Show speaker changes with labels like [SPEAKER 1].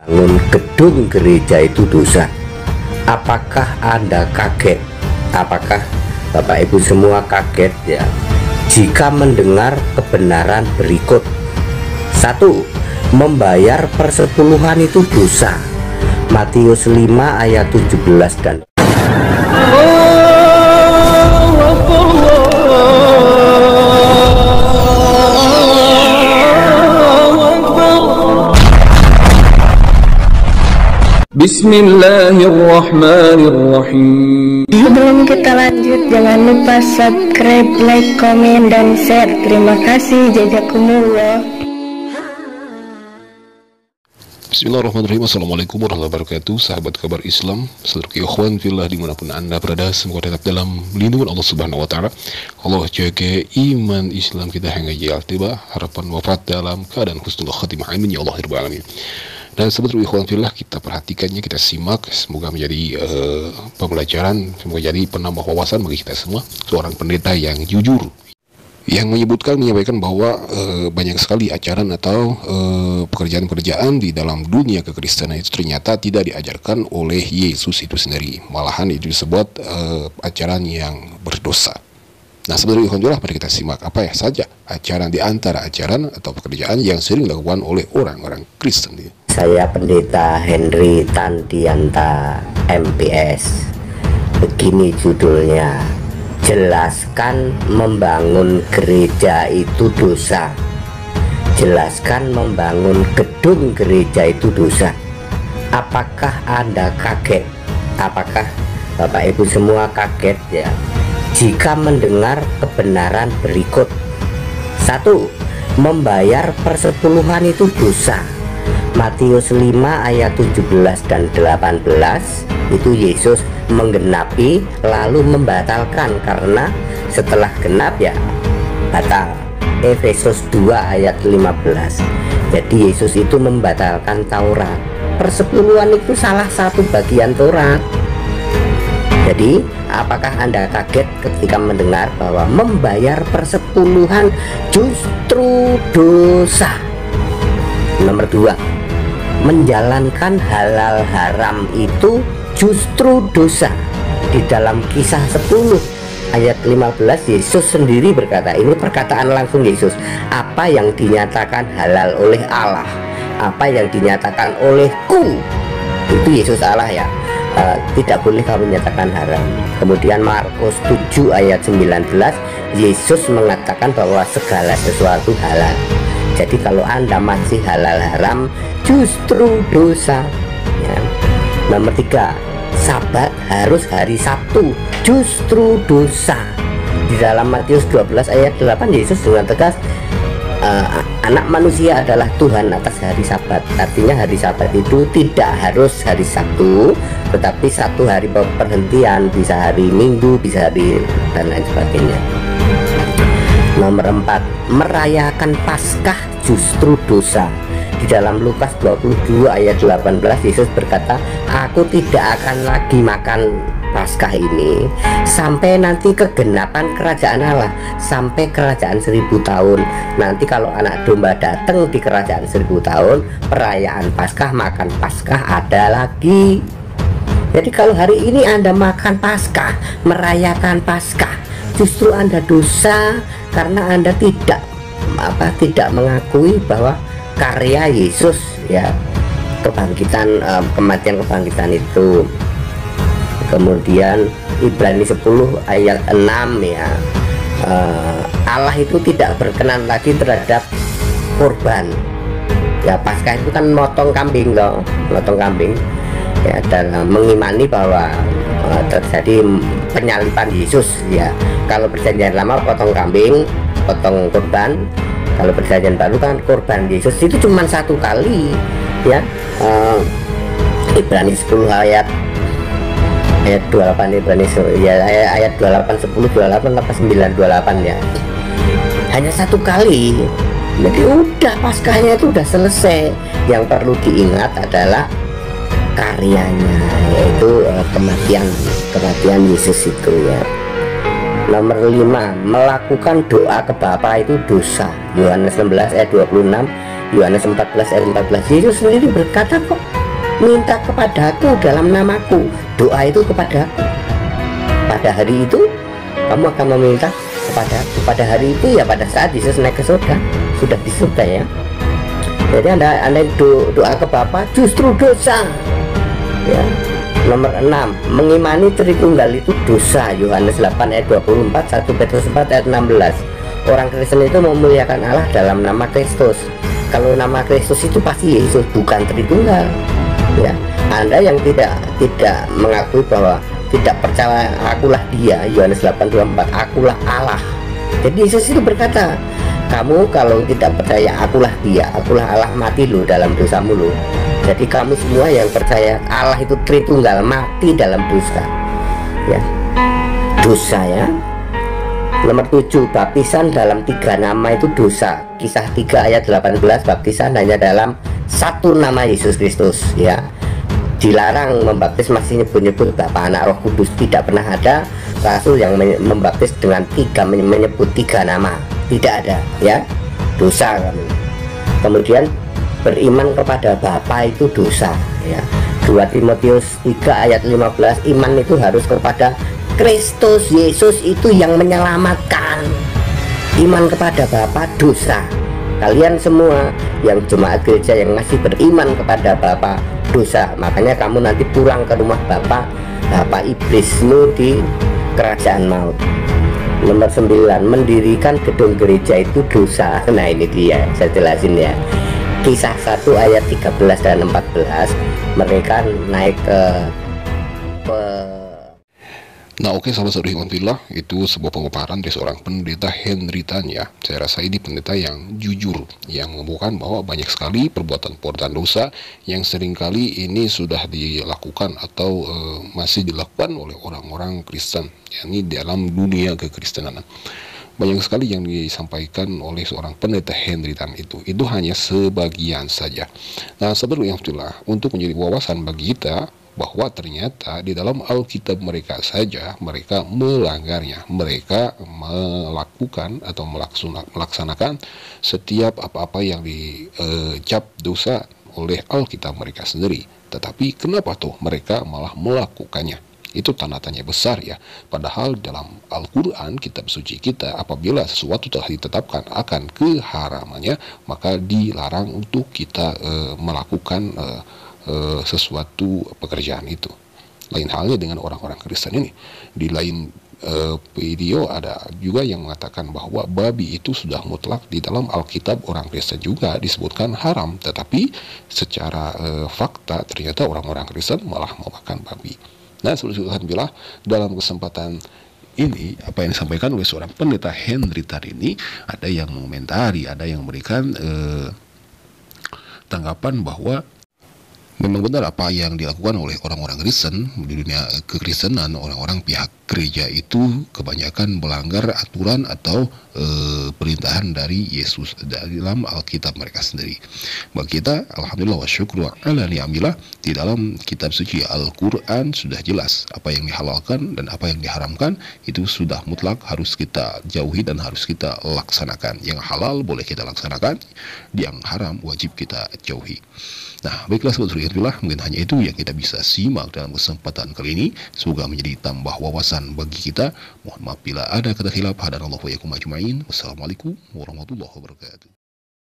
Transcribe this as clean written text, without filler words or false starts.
[SPEAKER 1] Bangun gedung gereja itu dosa. Apakah Anda kaget? Apakah Bapak Ibu semua kaget ya jika mendengar kebenaran berikut? 1. Membayar persepuluhan itu dosa. Matius 5 ayat 17 dan
[SPEAKER 2] Bismillahirrahmanirrahim.
[SPEAKER 3] Sebelum kita lanjut, jangan lupa subscribe, like, komen, dan share. Terima kasih. Jazakumullah.
[SPEAKER 4] Bismillahirrahmanirrahim. Assalamualaikum warahmatullahi wabarakatuh. Sahabat kabar Islam, saudara ikhwan fillah dimanapun anda berada, semoga tetap dalam lindungan Allah Subhanahu Wa Taala. Allah jaga iman Islam kita hingga jal tiba, harapan wafat dalam keadaan husnul khatimah. Amin ya Allah rabbal alamin. Dan sahabat ikhwan fillah, kita perhatikannya, kita simak, semoga menjadi pembelajaran, semoga jadi penambah wawasan bagi kita semua. Seorang pendeta yang jujur, yang menyampaikan bahwa banyak sekali ajaran atau pekerjaan-pekerjaan di dalam dunia kekristenan itu ternyata tidak diajarkan oleh Yesus itu sendiri, malahan itu disebut ajaran yang berdosa. Nah, sebenarnya alhamdulillah, mari kita simak apa ya saja ajaran di antara ajaran atau pekerjaan yang sering dilakukan oleh orang-orang Kristen.
[SPEAKER 1] saya Pendeta Henry Tandianta MPS. Begini judulnya, jelaskan membangun gereja itu dosa. Jelaskan membangun gedung gereja itu dosa. Apakah Anda kaget? Apakah Bapak Ibu semua kaget ya jika mendengar kebenaran berikut? 1. Membayar persepuluhan itu dosa. Matius 5 ayat 17 dan 18 itu Yesus menggenapi lalu membatalkan, karena setelah genap ya batal. Efesus 2 ayat 15. Jadi Yesus itu membatalkan Taurat. Persepuluhan itu salah satu bagian Taurat. Jadi apakah Anda kaget ketika mendengar bahwa membayar persepuluhan justru dosa? Nomor 2, menjalankan halal haram itu justru dosa. Di dalam Kisah 10 ayat 15 Yesus sendiri berkata, ini perkataan langsung Yesus, apa yang dinyatakan halal oleh Allah, apa yang dinyatakan olehku, itu Yesus Allah ya, tidak boleh kamu menyatakan haram. Kemudian Markus 7 ayat 19 Yesus mengatakan bahwa segala sesuatu halal. Jadi kalau Anda masih halal haram justru dosa ya. Nomor 3, Sabat harus hari Sabtu justru dosa. Di dalam Matius 12 ayat 8 Yesus dengan tegas, anak manusia adalah Tuhan atas hari Sabat. Artinya hari Sabat itu tidak harus hari Sabtu, tetapi satu hari perhentian, bisa hari Minggu, bisa hari dan lain sebagainya. Nomor 4, merayakan Paskah justru dosa. Di dalam Lukas 22 ayat 18 Yesus berkata, aku tidak akan lagi makan Paskah ini sampai nanti kegenapan kerajaan Allah, sampai kerajaan 1000 tahun. Nanti kalau anak domba datang di kerajaan 1000 tahun, perayaan Paskah, makan Paskah ada lagi. Jadi kalau hari ini Anda makan Paskah, merayakan Paskah, justru Anda dosa karena Anda tidak mengakui bahwa karya Yesus ya, kebangkitan, kematian kebangkitan itu. Kemudian Ibrani 10 ayat 6 ya, Allah itu tidak berkenan lagi terhadap korban ya. Paskah itu kan motong kambing loh, motong kambing ya, dan mengimani bahwa terjadi penyaliban Yesus ya. Kalau perjanjian lama potong kambing, potong korban. Kalau perjanjian baru kan korban Yesus itu cuma satu kali ya. Ibrani 10 ayat 28, Ibrani ya, ayat 28, 10, 28 apa 9, 28 ya, hanya satu kali. Jadi udah Paskahnya itu udah selesai. Yang perlu diingat adalah karyanya, yaitu kematian Yesus itu ya. Nomor 5, melakukan doa ke Bapa itu dosa. Yohanes 16 ayat 26, Yohanes 14 ayat 14 Yesus sendiri berkata kok, minta kepadaku dalam namaku. Doa itu kepadaku. Pada hari itu kamu akan meminta kepadaku. Pada hari itu ya pada saat Yesus naik ke surga, sudah di surga ya. Jadi anda doa ke Bapa justru dosa ya. Nomor 6, mengimani Tritunggal itu dosa. Yohanes 8 ayat 24, 1 Petrus 4 ayat 16. Orang Kristen itu memuliakan Allah dalam nama Kristus. Kalau nama Kristus itu pasti Yesus, bukan Tritunggal ya. Anda yang tidak mengakui bahwa tidak percaya akulah dia, Yohanes 8:24, akulah Allah. Jadi Yesus itu berkata, kamu kalau tidak percaya akulah dia, akulah Allah, mati lo dalam dosamu lo. Jadi kamu semua yang percaya Allah itu Tritunggal mati dalam dosa ya, dosa ya. Nomor 7, baptisan dalam 3 nama itu dosa. Kisah 3 ayat 18, baptisan hanya dalam 1 nama Yesus Kristus ya. Dilarang membaptis masih nyebut-nyebut Bapa, Anak, Roh Kudus. Tidak pernah ada rasul yang membaptis dengan menyebut 3 nama. Tidak ada ya, dosa kamu. Kemudian beriman kepada Bapa itu dosa ya. 2 Timotius 3 ayat 15, iman itu harus kepada Kristus Yesus, itu yang menyelamatkan. Iman kepada Bapa dosa. Kalian semua yang jemaat gereja yang masih beriman kepada Bapa dosa. Makanya kamu nanti pulang ke rumah Bapa iblismu di kerajaan maut. Nomor 9, mendirikan gedung gereja itu dosa. Nah ini dia, saya jelasin ya. Kisah 1 ayat 13 dan 14, mereka naik ke
[SPEAKER 4] Nah oke, sahabat Ikhwanillah, itu sebuah pemaparan dari seorang pendeta Henry Tan ya. Saya rasa ini pendeta yang jujur, yang mengemukakan bahwa banyak sekali perbuatan-perbuatan dosa yang seringkali ini sudah dilakukan atau masih dilakukan oleh orang-orang Kristen, yakni dalam dunia kekristenan. Banyak sekali yang disampaikan oleh seorang pendeta Henry Tan itu hanya sebagian saja. Nah sahabat Ikhwanillah, untuk menjadi wawasan bagi kita bahwa ternyata di dalam Alkitab mereka saja mereka melanggarnya, mereka melakukan atau melaksanakan setiap apa-apa yang dicap dosa oleh Alkitab mereka sendiri. Tetapi kenapa tuh mereka malah melakukannya? Itu tanda tanya besar ya. Padahal dalam Al-Quran, kitab suci kita, apabila sesuatu telah ditetapkan akan keharamannya, maka dilarang untuk kita melakukan sesuatu pekerjaan itu. Lain halnya dengan orang-orang Kristen ini. Di lain video ada juga yang mengatakan bahwa babi itu sudah mutlak di dalam Alkitab orang Kristen juga disebutkan haram, tetapi secara fakta ternyata orang-orang Kristen malah memakan babi. Nah, alhamdulillah dalam kesempatan ini apa yang disampaikan oleh seorang pendeta Henry tadi ini, ada yang mengomentari, ada yang memberikan tanggapan bahwa memang benar apa yang dilakukan oleh orang-orang Kristen di dunia kekristenan. Orang-orang pihak gereja itu kebanyakan melanggar aturan atau perintahan dari Yesus dalam Alkitab mereka sendiri. Bagi kita, alhamdulillah wa syukru ala ni'amillah, di dalam kitab suci Al-Quran sudah jelas apa yang dihalalkan dan apa yang diharamkan itu sudah mutlak harus kita jauhi dan harus kita laksanakan. Yang halal boleh kita laksanakan, yang haram wajib kita jauhi. Nah, baiklah sahabat Rasulullah, mungkin hanya itu yang kita bisa simak dalam kesempatan kali ini. Semoga menjadi tambah wawasan bagi kita. Mohon maaf bila ada kata khilaf. Hadanallahu wa iyyakum ajma'in. Wassalamualaikum warahmatullahi wabarakatuh.